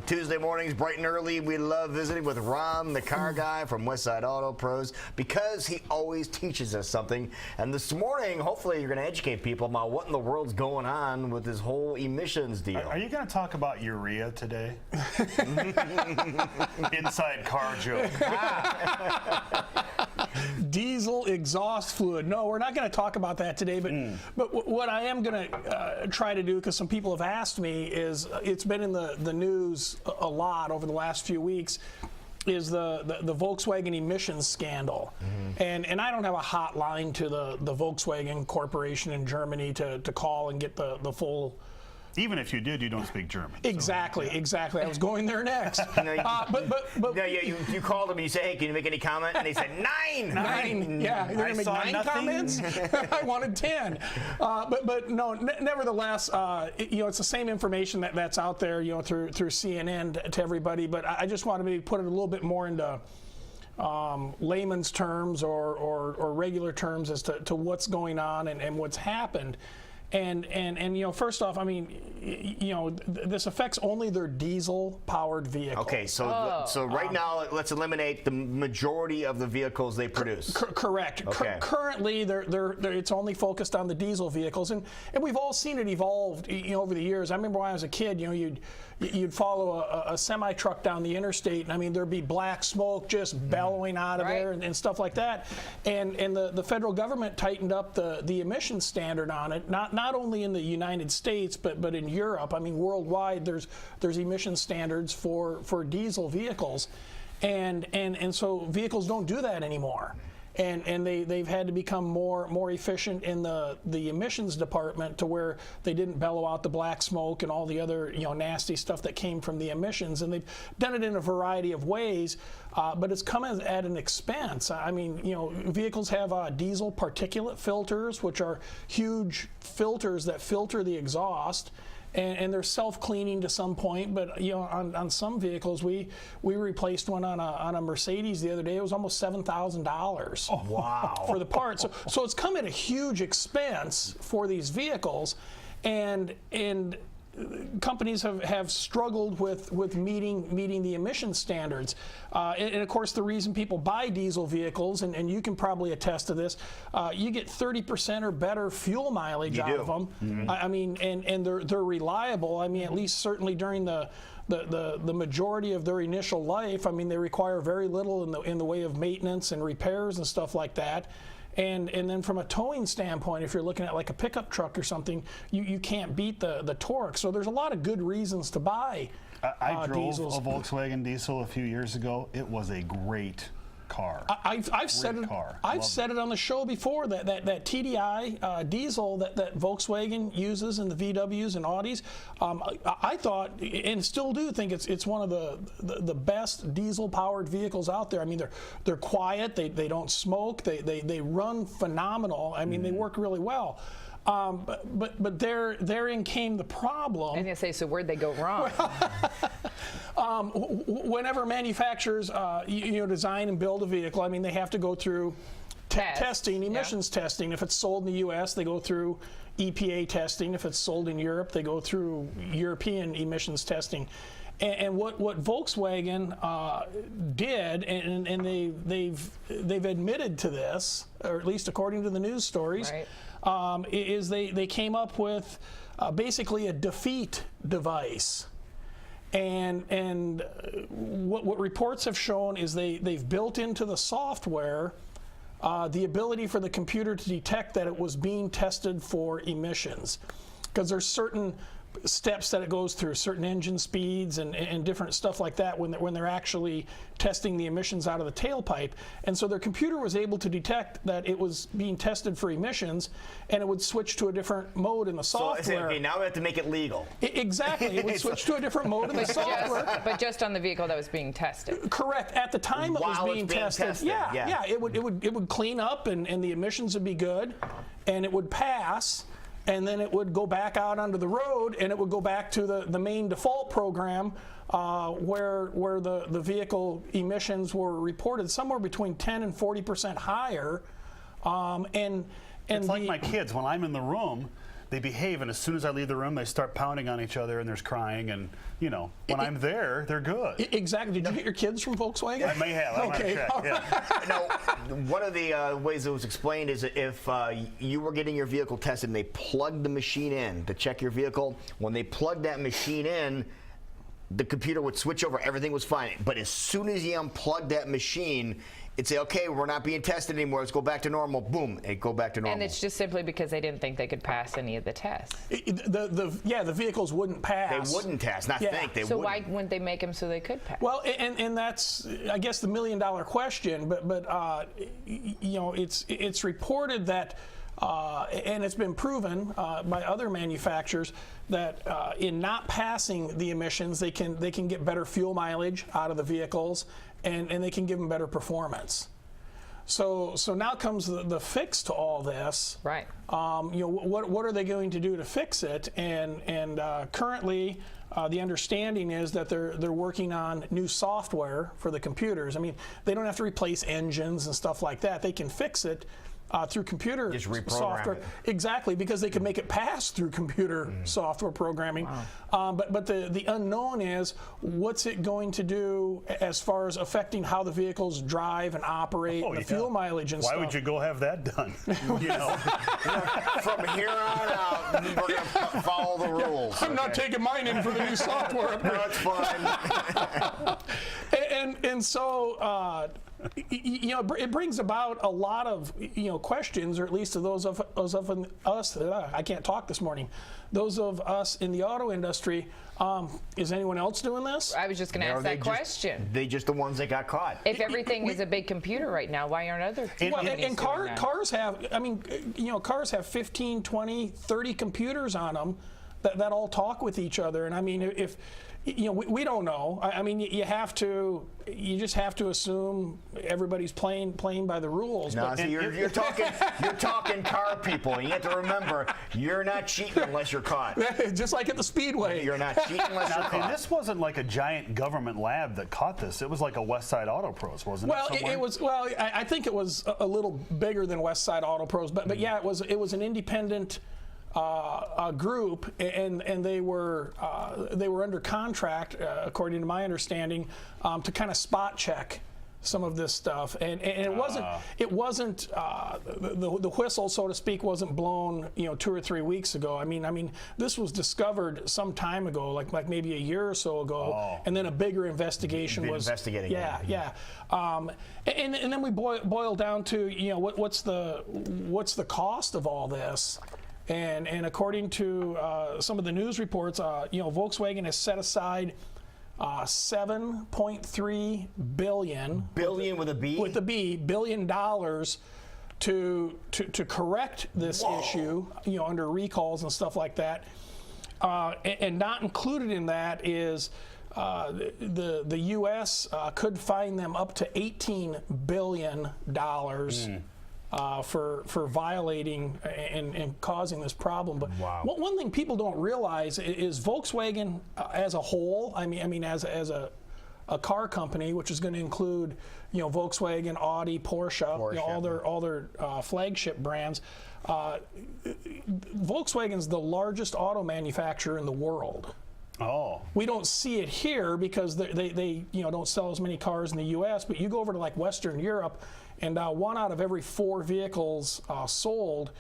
Tuesday mornings, bright and early, we love visiting with Ron, the car guy from Westside Auto Pros, because he always teaches us something. And this morning, hopefully, you're going to educate people about what in the world's going on with this whole emissions deal. Are you going to talk about urea today? Inside car joke. Diesel exhaust fluid. No, we're not going to talk about that today, but what I am going to try to do, because some people have asked me, is it's been in the news a lot over the last few weeks, is the Volkswagen emissions scandal. And I don't have a hotline to the Volkswagen Corporation in Germany to call and get the full. Even if you did, you don't speak German. Exactly, so, yeah. Exactly. I was going there next. You called them and you say, hey, can you make any comment? And they said, 9! 9. Yeah, they're going to make 9 comments? I wanted 10. But no, nevertheless, it's the same information that's out there, through CNN to everybody. But I just want to maybe put it a little bit more into layman's terms or regular terms as to what's going on and what's happened. And first off, I mean, this affects only their diesel-powered vehicles. Okay, so right now, let's eliminate the majority of the vehicles they produce. Correct. Okay. Currently, it's only focused on the diesel vehicles, and we've all seen it evolve, over the years. I remember when I was a kid, you'd follow a semi truck down the interstate, and I mean, there'd be black smoke just bellowing out of there and stuff like that. And the federal government tightened up the emissions standard on it, not only in the United States, but in Europe. I mean, worldwide, there's emission standards for diesel vehicles, and so vehicles don't do that anymore. And they've had to become more efficient in the emissions department, to where they didn't bellow out the black smoke and all the other nasty stuff that came from the emissions. And they've done it in a variety of ways, but it's come at an expense. I mean, vehicles have diesel particulate filters, which are huge filters that filter the exhaust. And they're self-cleaning to some point, but on some vehicles, we replaced one on a Mercedes the other day. It was almost $7,000. Oh, wow! For the parts, so it's come at a huge expense for these vehicles, and companies have struggled with meeting the emission standards, and of course the reason people buy diesel vehicles, and you can probably attest to this, you get 30% or better fuel mileage out of them. I mean, and they're reliable. I mean, at least certainly during the majority of their initial life. I mean, they require very little in the way of maintenance and repairs and stuff like that. And then from a towing standpoint, if you're looking at like a pickup truck or something, you can't beat the torque. So there's a lot of good reasons to buy I drove diesels. a Volkswagen diesel a few years ago. It was a great car. I've said it on the show before that TDI diesel that Volkswagen uses in the VWs and Audis. I thought, and still do think, it's one of the best diesel powered vehicles out there. I mean, they're quiet. They don't smoke. They run phenomenal. I mean, they work really well. But therein came the problem. I was going to say, so where'd they go wrong? Whenever manufacturers design and build a vehicle, I mean, they have to go through testing, emissions testing. If it's sold in the U.S., they go through EPA testing. If it's sold in Europe, they go through European emissions testing. And what Volkswagen did, and they've admitted to this, or at least according to the news stories, is they came up with basically a defeat device. And what reports have shown is they've built into the software the ability for the computer to detect that it was being tested for emissions, because there's certain steps that it goes through, certain engine speeds and different stuff like that when they're actually testing the emissions out of the tailpipe. And so their computer was able to detect that it was being tested for emissions, and it would switch to a different mode in the software. So, okay, now we have to make it legal. Exactly. It would switch to a different mode in the software. But just on the vehicle that was being tested. Correct. At the time it was being tested. Yeah. It would clean up, and the emissions would be good, and it would pass. And then it would go back out onto the road, and it would go back to the main default program where the vehicle emissions were reported somewhere between 10 and 40% higher. It's like my kids. When I'm in the room, they behave, and as soon as I leave the room, they start pounding on each other, and there's crying, and when I'm there, they're good. Exactly. Did you get your kids from Volkswagen? I may have. I might Okay. have checked, yeah. Now, one of the ways it was explained is if you were getting your vehicle tested and they plugged the machine in to check your vehicle, when they plugged that machine in, the computer would switch over, everything was fine. But as soon as you unplug that machine, it'd say, okay, we're not being tested anymore, let's go back to normal. Boom, it'd go back to normal. And it's just simply because they didn't think they could pass any of the tests. The vehicles wouldn't pass. They wouldn't test, not Yeah. think, they So wouldn't. why wouldn't they make them so they could pass? Well, and that's, I guess, the million-dollar question. But it's reported that, and it's been proven by other manufacturers that in not passing the emissions, they can get better fuel mileage out of the vehicles, and they can give them better performance. So now comes the fix to all this. Right. What are they going to do to fix it? And currently, the understanding is that they're working on new software for the computers. I mean, they don't have to replace engines and stuff like that. They can fix it through computer Just reprogram software. it. Exactly, because they can make it pass through computer software programming. Wow. But the unknown is, what's it going to do as far as affecting how the vehicles drive and operate, and the fuel mileage and Why stuff. would you go have that done? From here on out, we're going to follow the rules. I'm not taking mine in for the new software upgrade. No, it's fine. And so it brings about a lot of questions, or at least to those of us. I can't talk this morning. Those of us in the auto industry. Is anyone else doing this? I was just going to ask that question. They just the ones that got caught. If everything is a big computer right now, why aren't other companies doing that? Cars have. I mean, cars have 15, 20, 30 computers on them that all talk with each other. And I mean, if we don't know. I mean, you just have to assume everybody's playing by the rules. No, see, you're talking car people. And you have to remember, you're not cheating unless you're caught. Just like at the Speedway. You're not cheating unless you're And caught. this wasn't like a giant government lab that caught this. It was like a West Side Auto Pros, wasn't Well, it? somewhere? it was. Well, I think it was a little bigger than West Side Auto Pros, but yeah, it was an independent group, and they were under contract, according to my understanding, to kind of spot check some of this stuff, and it wasn't the whistle, so to speak, wasn't blown 2 or 3 weeks ago. I mean this was discovered some time ago, like maybe a year or so ago, and then a bigger investigation was investigating. Yeah. And then we boil down to what's the cost of all this. And according to some of the news reports, Volkswagen has set aside $7.3 billion with a B? with a B, $billion to correct this issue, under recalls and stuff like that. And not included in that is the U.S. Could fine them up to $18 billion. For violating and causing this problem. But one thing people don't realize is Volkswagen as a whole. I mean as a car company, which is going to include Volkswagen, Audi, Porsche, all their flagship brands. Volkswagen's the largest auto manufacturer in the world. Oh. We don't see it here because they don't sell as many cars in the U.S. But you go over to like Western Europe, and 1 out of every 4 vehicles sold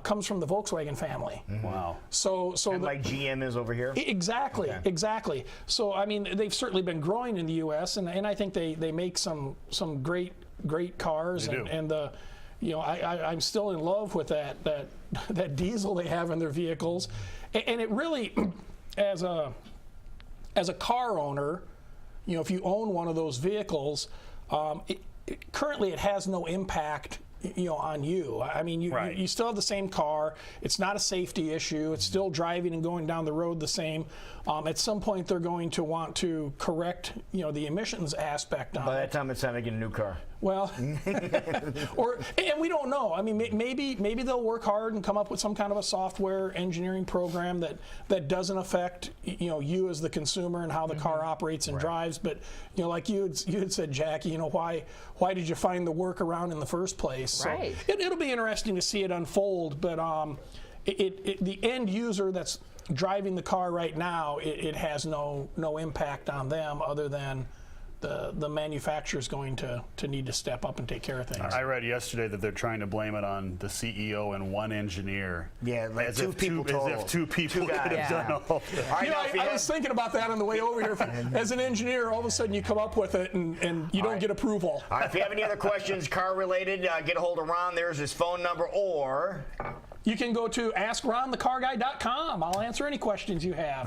comes from the Volkswagen family. Wow. So like GM is over here? Exactly. So I mean, they've certainly been growing in the U.S. and I think they make some great cars. They do. And I'm still in love with that diesel they have in their vehicles, and it really, as a car owner, if you own one of those vehicles, currently it has no impact on you. I mean, you still have the same car. It's not a safety issue. It's still driving and going down the road the same. At some point, they're going to want to correct, the emissions aspect on By it. that time, it's time to get a new car. Well, and we don't know. I mean, maybe they'll work hard and come up with some kind of a software engineering program that doesn't affect you as the consumer and how the car operates and drives. But like you had said, Jackie, why did you find the workaround in the first place? Right. So it'll be interesting to see it unfold. But the end user that's driving the car right now, it has no impact on them other than the manufacturer's going to need to step up and take care of things. I read yesterday that they're trying to blame it on the CEO and one engineer. Yeah, like as two if people total. As if two people could have guys. done all that. All right, You know, now, if you I have- was thinking about that on the way over here. As an engineer, all of a sudden you come up with it and you don't get approval. All right, if you have any other questions car related, get a hold of Ron. There's his phone number, or You can go to askronthecarguy.com. I'll answer any questions you have.